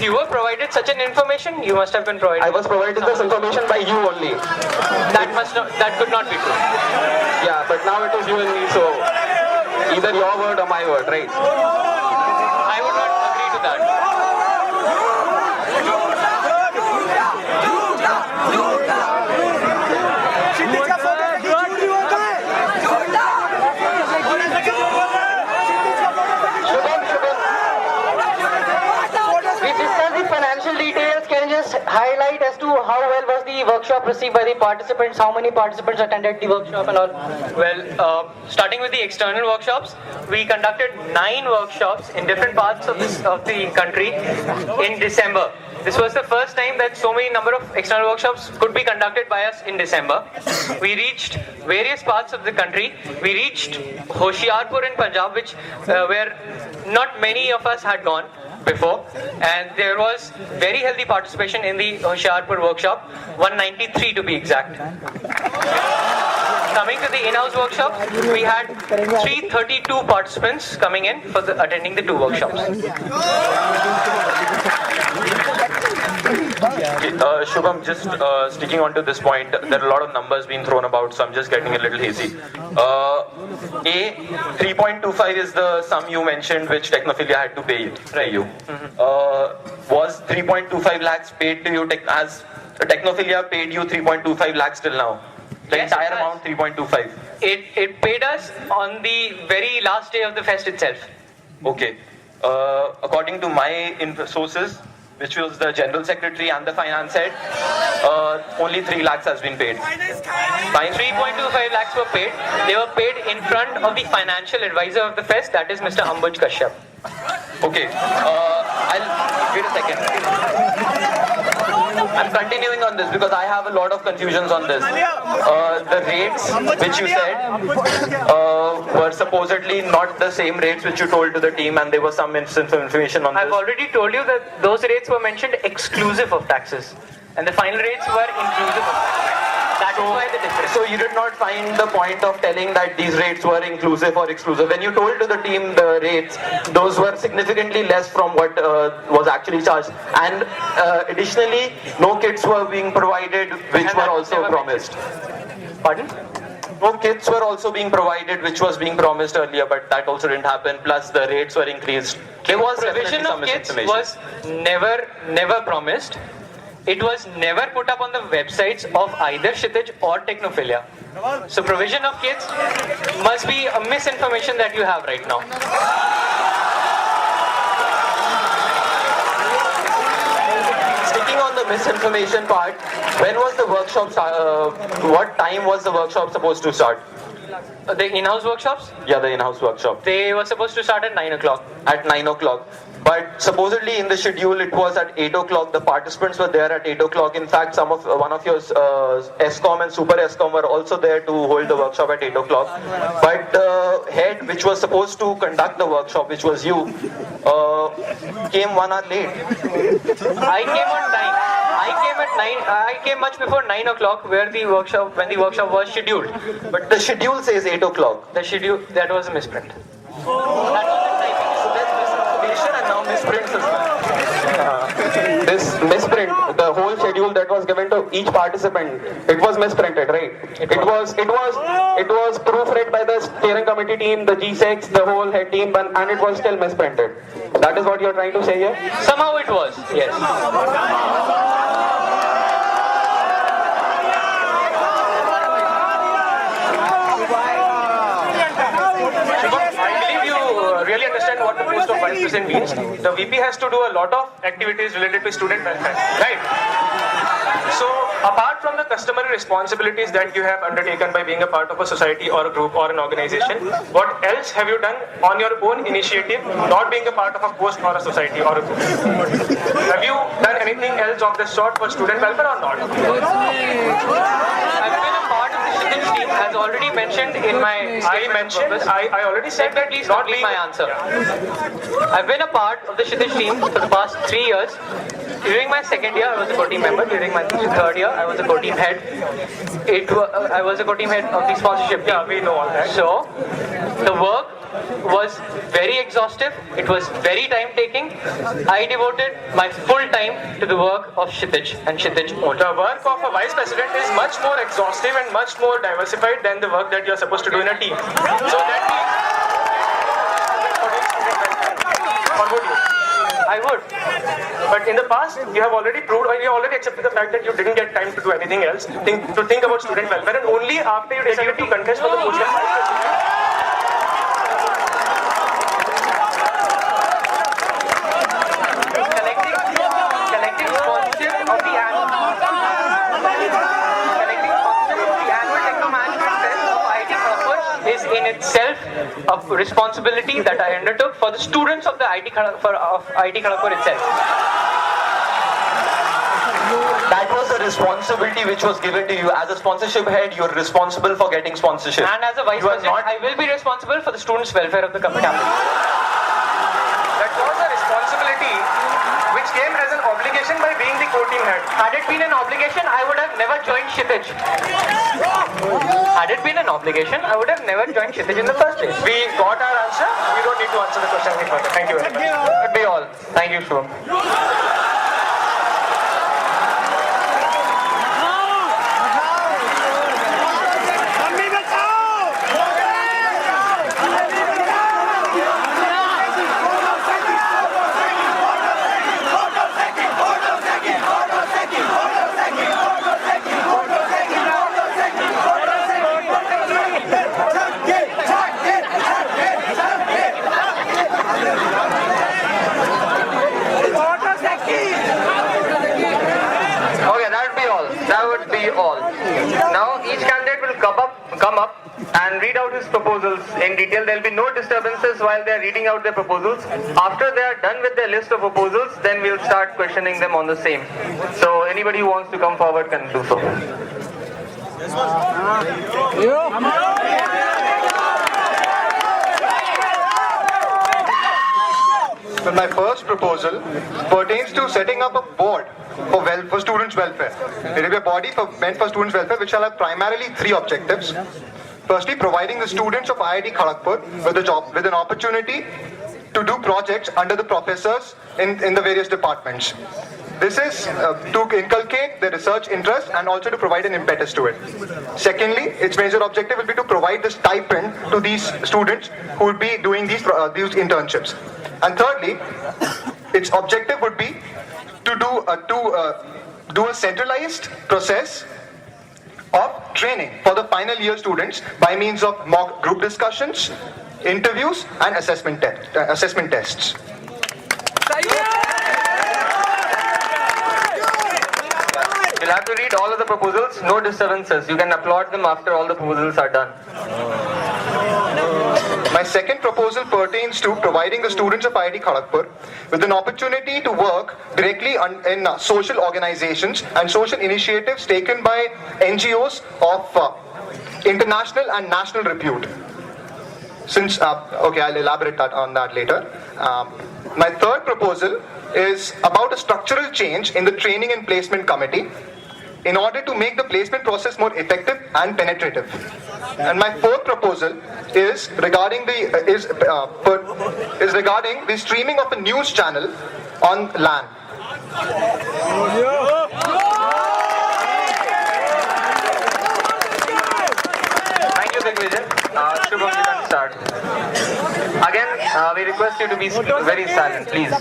you were provided such an information, you must have been provided. I was provided this information by you only. That could not be true. Yeah, but now it is you and me, so either your word or my word, right? I would not agree to that. We discussed the financial details. Can you just highlight as to how well was the workshop received by the participants? How many participants attended the workshop and all? Well, starting with the external workshops, we conducted 9 workshops in different parts of the country in December. This was the first time that so many number of external workshops could be conducted by us in December. We reached various parts of the country. We reached Hoshiarpur in Punjab, which where not many of us had gone before, and there was very healthy participation in the Hoshiarpur workshop, 193 to be exact. Coming to the in-house workshop, we had 332 participants coming in for attending the 2 workshops. Shubham, just sticking on to this point, there are a lot of numbers being thrown about, so I'm just getting a little hazy. 3.25 is the sum you mentioned which Technophilia had to pay you. Was 3.25 lakhs paid to you, has Technophilia paid you 3.25 lakhs till now? The Yes, entire amount, 3.25? It paid us on the very last day of the fest itself. Okay. According to my sources, which was the General Secretary and the Finance Head, only 3 lakhs has been paid. 3.25 lakhs were paid. They were paid in front of the financial advisor of the fest, that is Mr. Ambuj Kashyap. Okay. Wait a second. I'm continuing on this because I have a lot of confusions on this. The rates which you said were supposedly not the same rates which you told to the team, and there was some information on this. I've already told you that those rates were mentioned exclusive of taxes, and the final rates were inclusive of taxes. That is why the difference. So you did not find the point of telling that these rates were inclusive or exclusive. When you told to the team the rates, those were significantly less from what was actually charged. And additionally, no kits were being provided, which were also promised. Pardon? No kits were also being provided, which was being promised earlier, but that also didn't happen. Plus, the rates were increased. There was Provision of kits was never promised. It was never put up on the websites of either Kshitij or Technophilia. So provision of kits must be a misinformation that you have right now. Sticking on the misinformation part, when was the workshop what time was the workshop supposed to start? The in-house workshops, Yeah, the in-house workshop. they were supposed to start at 9 o'clock. At 9 o'clock. But supposedly in the schedule it was at 8 o'clock. The participants were there at 8 o'clock. In fact, one of your ESCOM and Super ESCOM were also there to hold the workshop at 8 o'clock. But the head which was supposed to conduct the workshop, which was you, came 1 hour late. I came on time. I came much before 9 o'clock when the workshop was scheduled. But the schedule says 8 o'clock. The schedule, that was a misprint. That was the timing. So that's misinformation and now misprints as well. This misprint, the whole schedule that was given to each participant, it was misprinted, right? It was proofread by the steering committee team, the G6, the whole head team, and it was still misprinted. That is what you're trying to say here? Somehow it was, yes. I believe you really understand what the post of vice president means. The VP has to do a lot of activities related to student welfare, right? So, apart from the customary responsibilities that you have undertaken by being a part of a society or a group or an organization, what else have you done on your own initiative, not being a part of a post or a society or a group? Have you done anything else of this sort for student welfare or not? I've been a part of the Kshitij team, as already mentioned in my statement. I already said that. Please complete my answer. Yeah. I've been a part of the Kshitij team for the past 3 years. During my second year, I was a co-team member. During my third year, I was a co-team head. I was a co-team head of the sponsorship team. Yeah, we know all that. So, the work was very exhaustive. It was very time-taking. I devoted my full time to the work of Kshitij and Kshitij only. The work of a vice president is much more exhaustive and much more diversified than the work that you are supposed to do in a team. So that or would you? I would. But in the past, you have already proved, or you already accepted the fact that you didn't get time to do anything else, to think about student welfare, and only after you decided to contest for the post of vice president. Collecting sponsorship of the annual Techno Management Fest of IIT Kharagpur is in itself a responsibility that I undertook for the students of the IIT Kharagpur itself. That was a responsibility which was given to you. As a sponsorship head, you're responsible for getting sponsorship. And as a vice You are president, not- I will be responsible for the students' welfare of the campus. That was a responsibility which came as an obligation by being the core team head. Had it been an obligation, I would have never joined Kshitij. Had it been an obligation, I would have never joined Kshitij in the first place. We got our answer. We don't need to answer the question any further. Thank you very much. That would be all. Thank you, Shubham. Okay, that would be all. Now each candidate will come up and read out his proposals in detail. There will be no disturbances while they are reading out their proposals. After they are done with their list of proposals, then we'll start questioning them on the same. So anybody who wants to come forward can do so. Well, my first proposal pertains to setting up a board for students' welfare. It will be a body meant for students' welfare, which shall have primarily three objectives. Firstly, providing the students of IIT Kharagpur with an opportunity to do projects under the professors in the various departments. This is to inculcate their research interest and also to provide an impetus to it. Secondly, its major objective will be to provide the stipend to these students who will be doing these internships. And thirdly, its objective would be to do a centralized process of training for the final year students by means of mock group discussions, interviews, and assessment tests. You'll have to read all of the proposals, no disturbances. You can applaud them after all the proposals are done. My second proposal pertains to providing the students of IIT Kharagpur with an opportunity to work directly in social organizations and social initiatives taken by NGOs of international and national repute. I'll elaborate on that later. My third proposal is about a structural change in the training and placement committee in order to make the placement process more effective and penetrative. And my fourth proposal is regarding the streaming of a news channel on LAN. Thank you, Digvijan. Shubham, you can start. Again, we request you to be very silent, please.